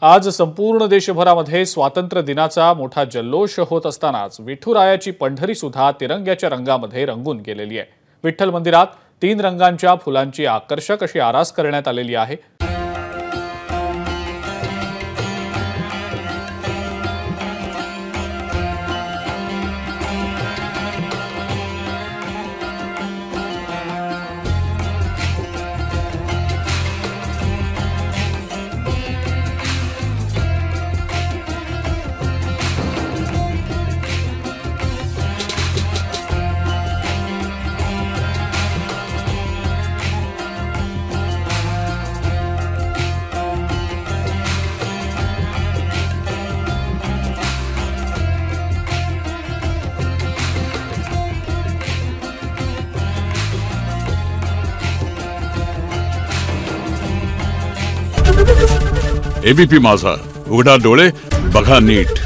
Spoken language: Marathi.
आज संपूर्ण देशभरामध्ये स्वातंत्र्य दिनाचा मोठा जल्लोष होत असतानाच विठुरायाची पंढरी सुद्धा तिरंग्याच्या रंगामध्ये रंगून गेलेली आहे। विठ्ठल मंदिरात 3 रंगांच्या फुलांची आकर्षक अशी आरास करण्यात आलेली आहे। एबीपी माझा, उघडा डोळे बघा नीट।